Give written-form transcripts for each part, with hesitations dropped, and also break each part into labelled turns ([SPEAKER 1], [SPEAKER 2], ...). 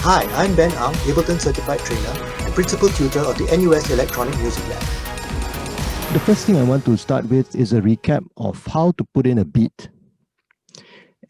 [SPEAKER 1] Hi, I'm Ben Ang, Ableton Certified Trainer and Principal Tutor of the NUS Electronic Music Lab.
[SPEAKER 2] The first thing I want to start with is a recap of how to put in a beat.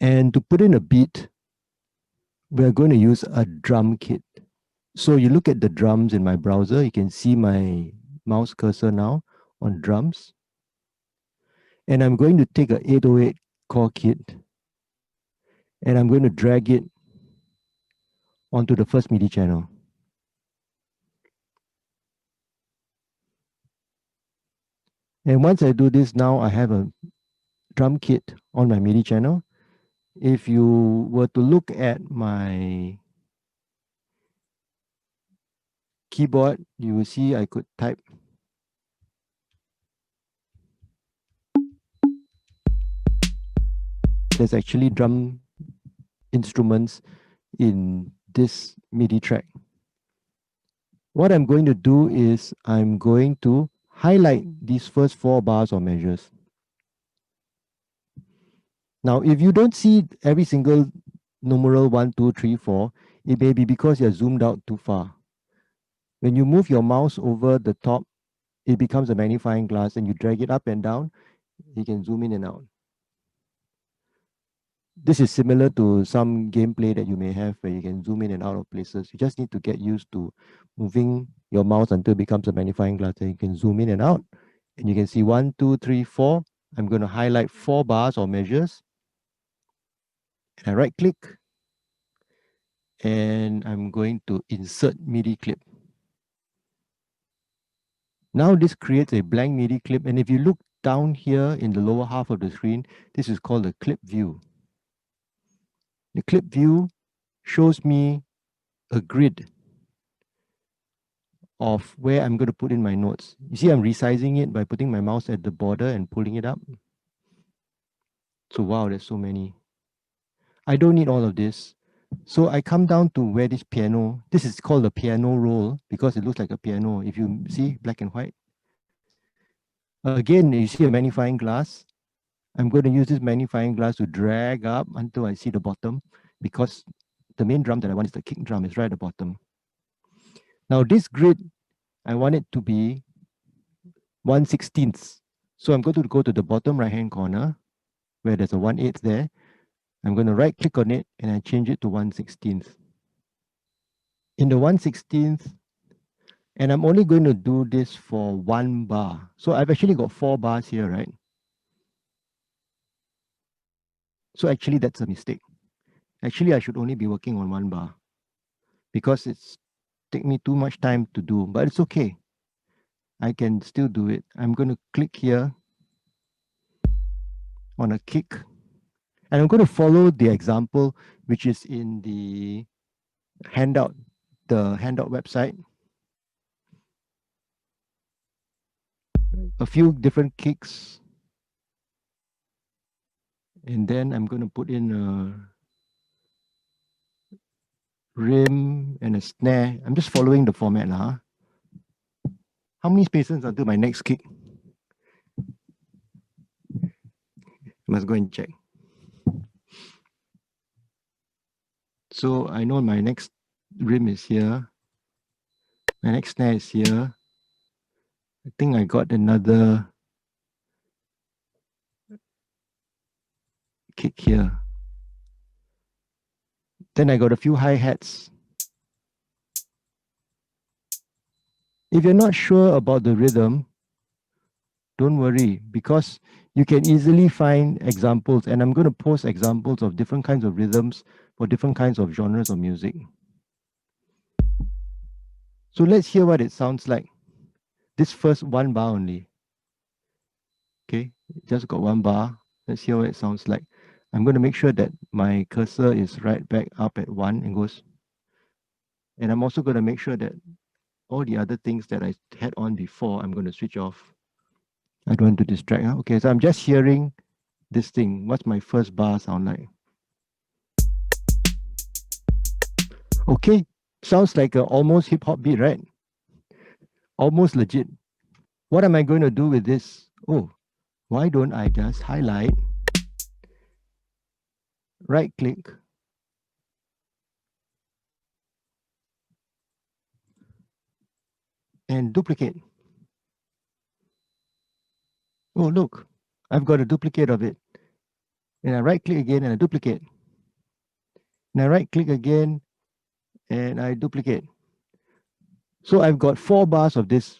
[SPEAKER 2] And to put in a beat, we're going to use a drum kit. So you look at the drums in my browser, you can see my mouse cursor now on drums. And I'm going to take a 808 core kit and I'm going to drag it onto the first MIDI channel. And once I do this, now I have a drum kit on my MIDI channel. If you were to look at my keyboard, you will see I could type. There's actually drum instruments in this MIDI track. What I'm going to do is I'm going to highlight these first 4 bars or measures. Now, if you don't see every single numeral 1, 2, 3, 4, it may be because you're zoomed out too far. When you move your mouse over the top, it becomes a magnifying glass and you drag it up and down, you can zoom in and out. This is similar to some gameplay that you may have where you can zoom in and out of places. You just need to get used to moving your mouse until it becomes a magnifying glass and you can zoom in and out. And you can see 1, 2, 3, 4. I'm going to highlight 4 bars or measures. And I right click. And I'm going to insert MIDI clip. Now this creates a blank MIDI clip. And if you look down here in the lower half of the screen, this is called the clip view. The clip view shows me a grid of where I'm going to put in my notes. You see, I'm resizing it by putting my mouse at the border and pulling it up. So wow, there's so many. I don't need all of this. So I come down to where this piano, this is called the piano roll because it looks like a piano. If you see black and white. Again, you see a magnifying glass. I'm going to use this magnifying glass to drag up until I see the bottom because the main drum that I want is the kick drum is right at the bottom. Now this grid, I want it to be 1/16. So I'm going to go to the bottom right hand corner where there's a 1/8 there. I'm going to right click on it and I change it to 1/16. In the 1/16, and I'm only going to do this for 1 bar. So I've actually got 4 bars here, right? So actually that's a mistake. Actually, I should only be working on 1 bar because it's take me too much time to do, but it's okay. I can still do it. I'm going to click here on a kick. And I'm going to follow the example, which is in the handout website. A few different kicks. And then I'm going to put in a rim and a snare. I'm just following the format. Huh? How many spaces until my next kick? I must go and check. So I know my next rim is here. My next snare is here. I think I got another kick here. Then I got a few hi-hats. If you're not sure about the rhythm, don't worry, because you can easily find examples, and I'm going to post examples of different kinds of rhythms for different kinds of genres of music. So let's hear what it sounds like. This first 1 bar only. Okay, just got 1 bar. Let's hear what it sounds like. I'm going to make sure that my cursor is right back up at 1 and goes. And I'm also going to make sure that all the other things that I had on before, I'm going to switch off. I don't want to distract. Huh? Okay, so I'm just hearing this thing. What's my first bar sound like? Okay, sounds like an almost hip hop beat, right? Almost legit. What am I going to do with this? Oh, why don't I just highlight, right click, and duplicate. Oh, look, I've got a duplicate of it. And I right click again and I duplicate. And I right click again and I duplicate. So I've got 4 bars of this.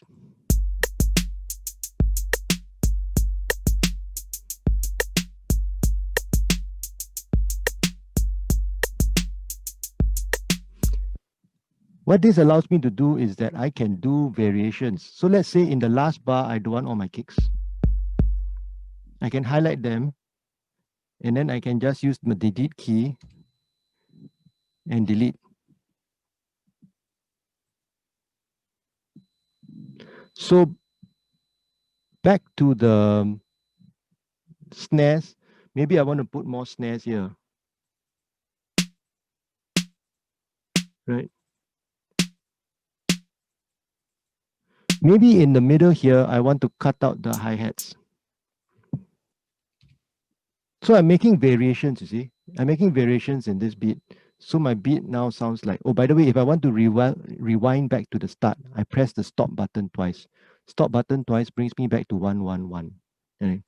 [SPEAKER 2] What this allows me to do is that I can do variations. So let's say in the last bar, I don't want all my kicks. I can highlight them and then I can just use the delete key and delete. So back to the snares, maybe I want to put more snares here, right? Maybe in the middle here, I want to cut out the hi-hats. So I'm making variations, you see. I'm making variations in this beat. So my beat now sounds like, oh, by the way, if I want to rewind back to the start, I press the stop button twice. Stop button twice brings me back to 111. Okay.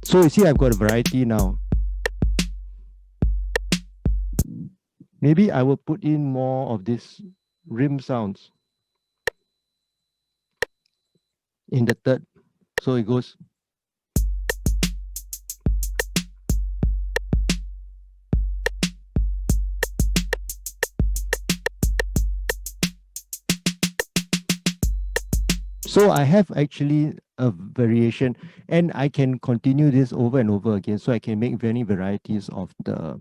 [SPEAKER 2] So you see, I've got a variety now. Maybe I will put in more of this rim sounds in the third. So it goes. So I have actually a variation and I can continue this over and over again. So I can make many varieties of the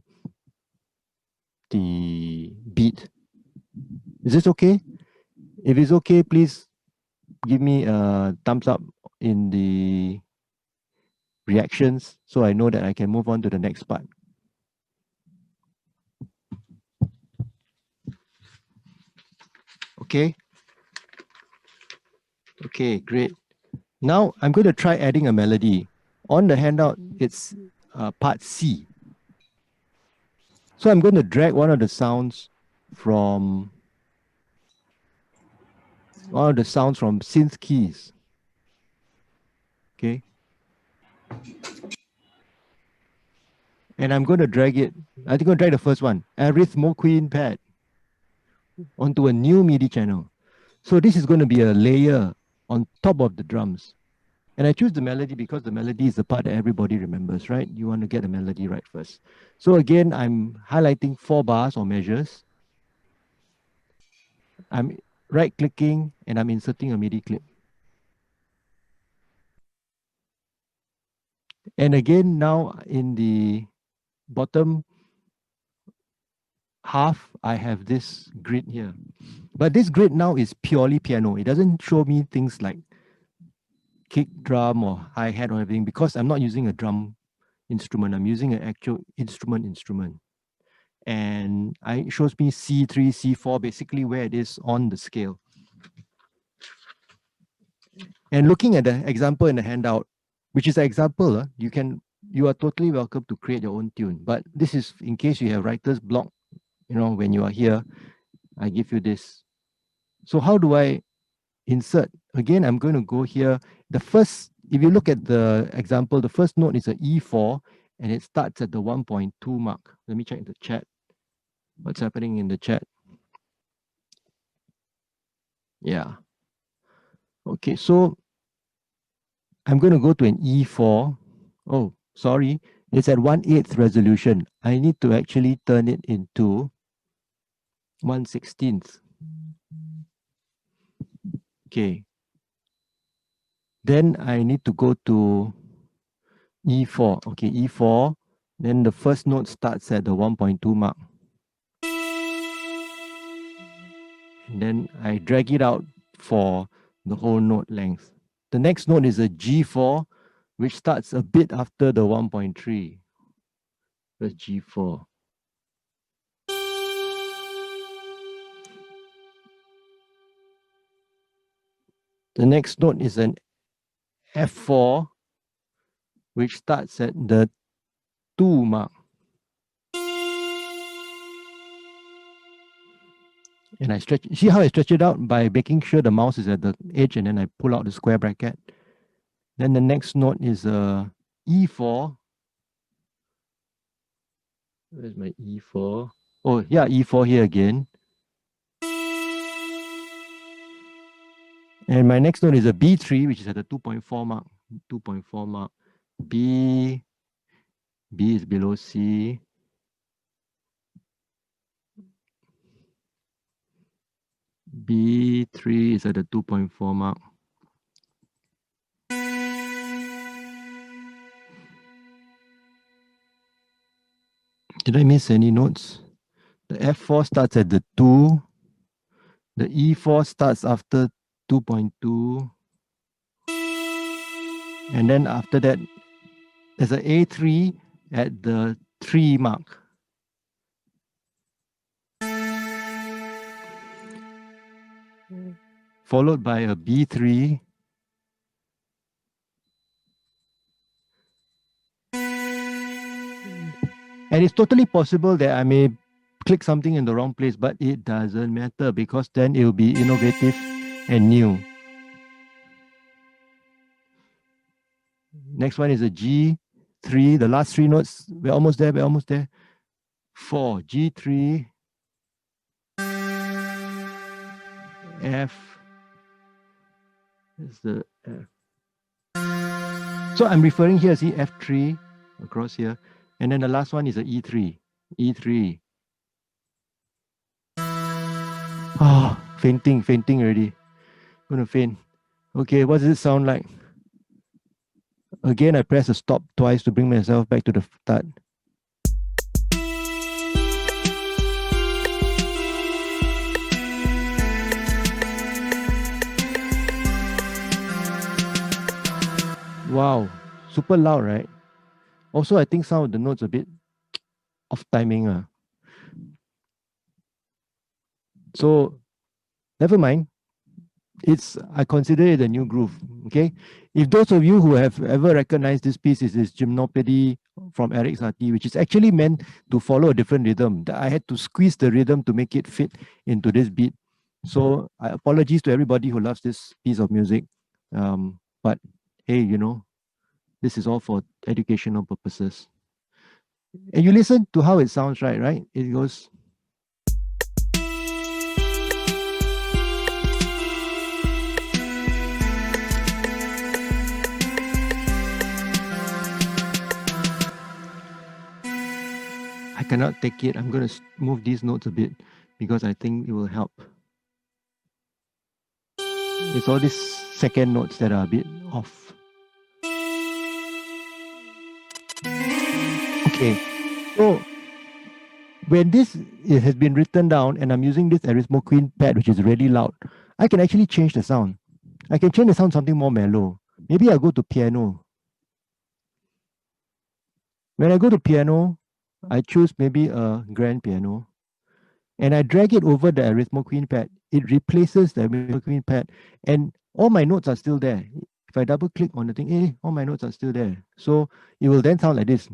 [SPEAKER 2] beat. Is this okay? If it's okay, please give me a thumbs up in the reactions so I know that I can move on to the next part. Okay. Okay, great. Now I'm going to try adding a melody. On the handout, it's part C. So I'm going to drag one of the sounds from Synth Keys. Okay. And I'm going to drag it. I think I'm going to drag the first one, Arithmo Queen Pad, onto a new MIDI channel. So this is going to be a layer on top of the drums. And I choose the melody because the melody is the part that everybody remembers, right? You want to get the melody right first. So again, I'm highlighting 4 bars or measures. I'm right clicking and I'm inserting a MIDI clip. And again, now in the bottom half, I have this grid here. But this grid now is purely piano. It doesn't show me things like kick drum or hi-hat or everything because I'm not using a drum instrument. I'm using an actual instrument. And it shows me C3, C4, basically where it is on the scale. And looking at the example in the handout, which is an example, you are totally welcome to create your own tune. But this is in case you have writer's block, when you are here, I give you this. So how do I insert? Again, I'm going to go here. If you look at the example, the first note is an E4 and it starts at the 1.2 mark. Let me check the chat. What's happening in the chat? Yeah. Okay, so I'm going to go to an E4. Oh, sorry. It's at 1/8 resolution. I need to actually turn it into 1/16. Okay. Then I need to go to E4. Okay, E4. Then the first note starts at the 1.2 mark. And then I drag it out for the whole note length. The next note is a G4, which starts a bit after the 1.3. That's G4. The next note is an F4, which starts at the 2 mark. And I stretch, see how I stretch it out by making sure the mouse is at the edge, and then I pull out the square bracket. Then the next note is E4. Where's my E4? Oh yeah, E4 here again. And my next note is a B3, which is at the 2.4 mark. 2.4 mark. B is below C. B3 is at the 2.4 mark. Did I miss any notes? The F4 starts at the 2. The E4 starts after 2.2. And then after that, there's an A3 at the 3 mark. Followed by a B3. And it's totally possible that I may click something in the wrong place, but it doesn't matter because then it will be innovative and new. Next one is a G3. The last 3 notes, we're almost there, 4, G3, F. That's the F. So I'm referring here, see F3 across here. And then the last one is a E3. E3. Ah, fainting already. Gonna faint. Okay, what does it sound like? Again, I press the stop twice to bring myself back to the start. Wow, super loud, right? Also, I think some of the notes a bit off timing. So, never mind. I consider it a new groove. Okay. If those of you who have ever recognized this piece is this Gymnopédie from Eric Satie, which is actually meant to follow a different rhythm. I had to squeeze the rhythm to make it fit into this beat. So apologies to everybody who loves this piece of music. But hey, this is all for educational purposes. And you listen to how it sounds, right? It goes. I cannot take it. I'm going to move these notes a bit because I think it will help. It's all these second notes that are a bit off. Okay, so when this has been written down and I'm using this Arismo Queen pad, which is really loud, I can actually change the sound. I can change the sound something more mellow. Maybe I'll go to piano. When I go to piano, I choose maybe a grand piano and I drag it over the Arismo Queen pad. It replaces the Arismo Queen pad and all my notes are still there. If I double click on the thing, all my notes are still there. So it will then sound like this.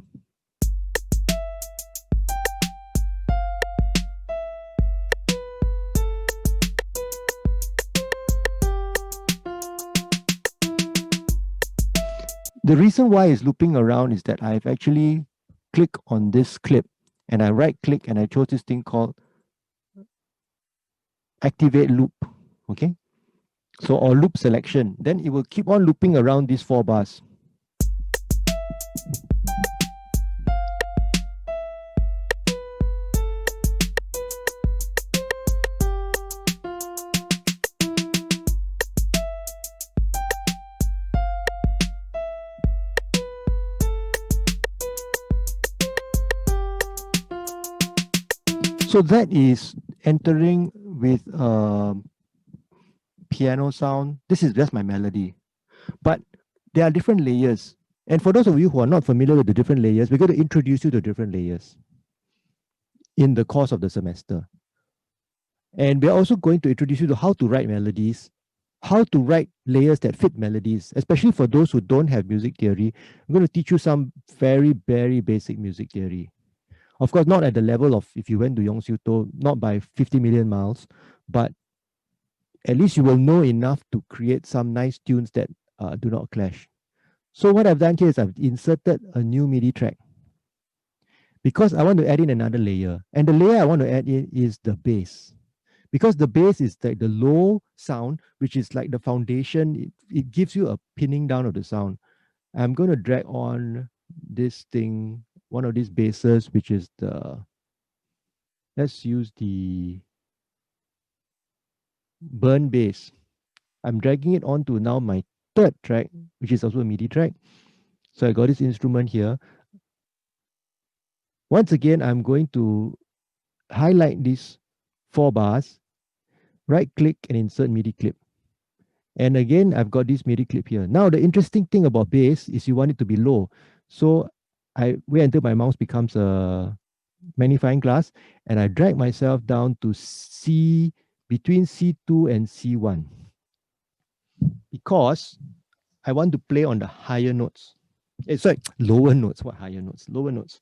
[SPEAKER 2] The reason why it's looping around is that I've actually clicked on this clip and I right click and I chose this thing called activate loop. Okay. So, or loop selection. Then it will keep on looping around these 4 bars. So that is entering with piano sound. This is just my melody. But there are different layers. And for those of you who are not familiar with the different layers, we're going to introduce you to different layers in the course of the semester. And we're also going to introduce you to how to write melodies, how to write layers that fit melodies, especially for those who don't have music theory. I'm going to teach you some very, very basic music theory. Of course, not at the level of if you went to Yong Siu To, not by 50 million miles, but at least you will know enough to create some nice tunes that do not clash. So what I've done here is I've inserted a new MIDI track because I want to add in another layer. And the layer I want to add in is the bass. Because the bass is like the low sound, which is like the foundation. It gives you a pinning down of the sound. I'm going to drag on this thing, one of these basses, which is let's use the burn bass. I'm dragging it onto now my third track, which is also a MIDI track. So I got this instrument here. Once again, I'm going to highlight these 4 bars, right click and insert MIDI clip. And again, I've got this MIDI clip here. Now, the interesting thing about bass is you want it to be low. So I wait until my mouse becomes a magnifying glass and I drag myself down to C, between C2 and C1. Because I want to play on the higher notes. Sorry, lower notes. What higher notes? Lower notes.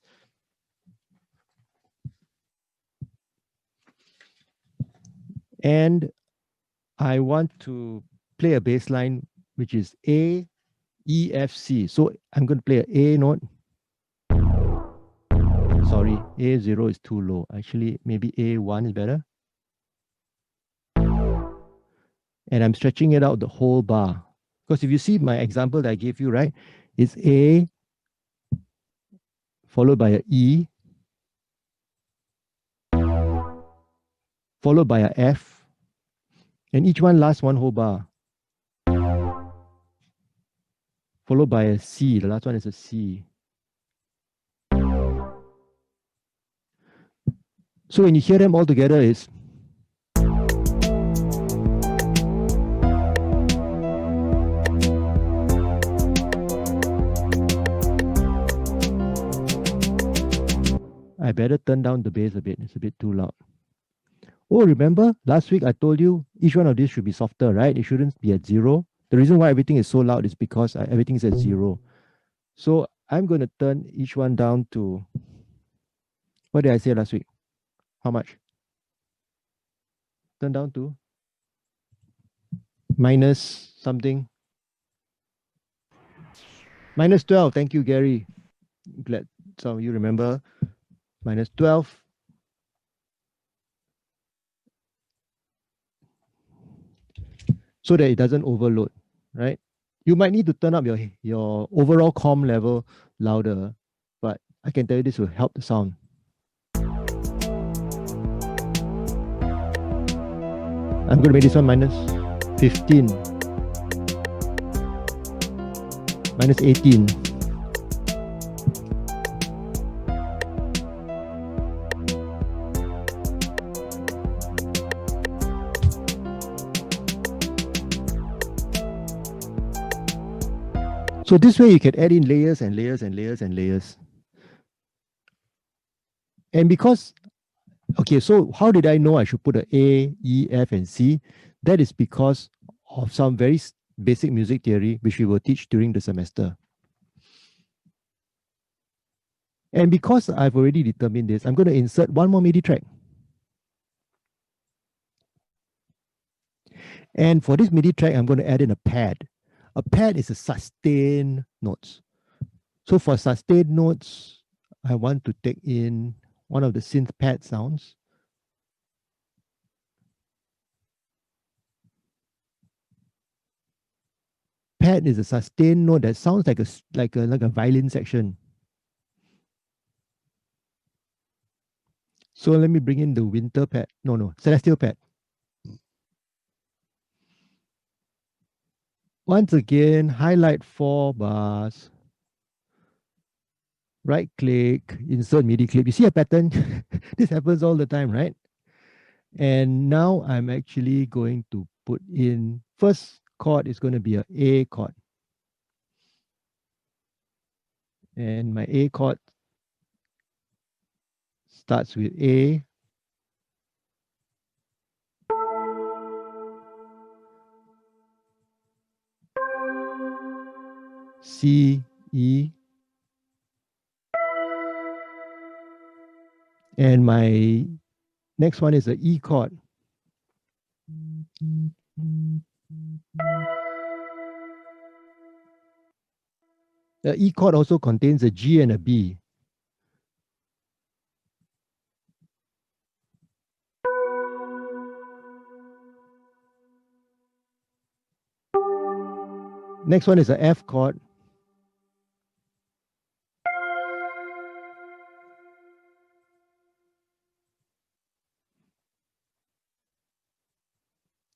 [SPEAKER 2] And I want to play a bass line, which is A, E, F, C. So I'm going to play an A note. Sorry, A0 is too low. Actually, maybe A1 is better. And I'm stretching it out the whole bar. Because if you see my example that I gave you, right, it's A followed by a E, followed by a F, and each one lasts one whole bar. Followed by a C. The last one is a C. So when you hear them all together, it's I better turn down the bass a bit. It's a bit too loud. Oh, remember last week I told you each one of these should be softer, right? It shouldn't be at 0. The reason why everything is so loud is because everything is at 0. So I'm going to turn each one down to, what did I say last week? How much? Turn down to minus something. Minus 12. Thank you, Gary. Glad some of you remember. Minus 12. So that it doesn't overload, right? You might need to turn up your overall comm level louder, but I can tell you this will help the sound. I'm going to make this one minus 15, minus 18. So this way you can add in layers and layers and layers and layers. And because, okay, so how did I know I should put A, E, F, and C? That is because of some very basic music theory, which we will teach during the semester. And because I've already determined this, I'm going to insert one more MIDI track. And for this MIDI track, I'm going to add in a pad. A pad is a sustained notes. So for sustained notes, I want to take in one of the synth pad sounds. Pad is a sustained note that sounds like a violin section. So let me bring in the winter pad. No, celestial pad. Once again, highlight 4 bars. Right click, insert MIDI clip. You see a pattern? This happens all the time, right? And now I'm actually going to put in, first chord is going to be an A chord. And my A chord starts with A. C, E. And my next one is the E chord. The E chord also contains a G and a B. Next one is a F chord.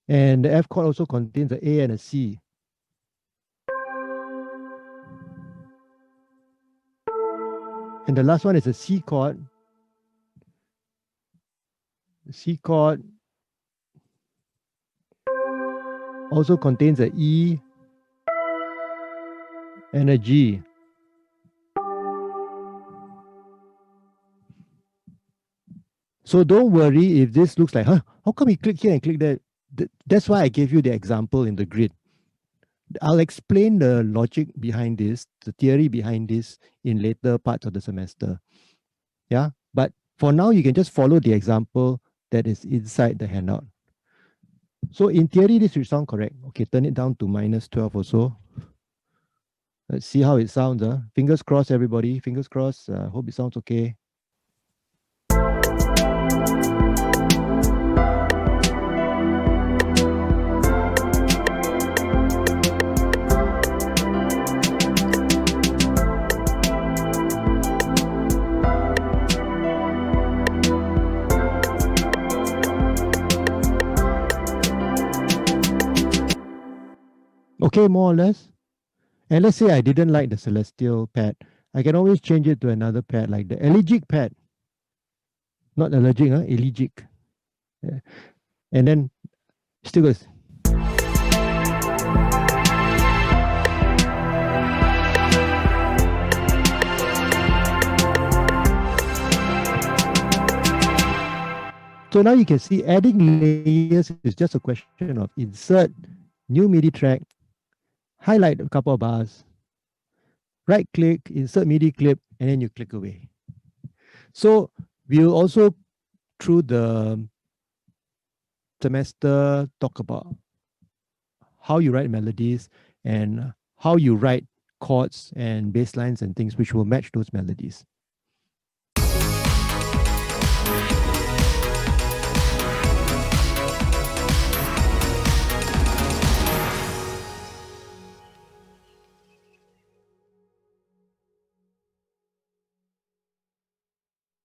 [SPEAKER 2] And the F chord also contains a A and a C. And the last one is a C chord. The C chord also contains a E and a G. So don't worry if this looks like, huh, how come you click here and click there? That's why I gave you the example in the grid. I'll explain the logic behind this, the theory behind this in later parts of the semester. Yeah, but for now, you can just follow the example that is inside the handout. So in theory, this should sound correct. Okay, turn it down to -12 or so. Let's see how it sounds. Fingers crossed, everybody. Fingers crossed. Hope it sounds okay. Okay, more or less. And let's say I didn't like the celestial pad. I can always change it to another pad, like the elegic pad. Not allergic, elegic. Yeah. And then still goes. So now you can see adding layers is just a question of insert new MIDI track, highlight a couple of bars, right click, insert MIDI clip, and then you click away. So we'll also, through the semester, talk about how you write melodies and how you write chords and bass lines and things which will match those melodies.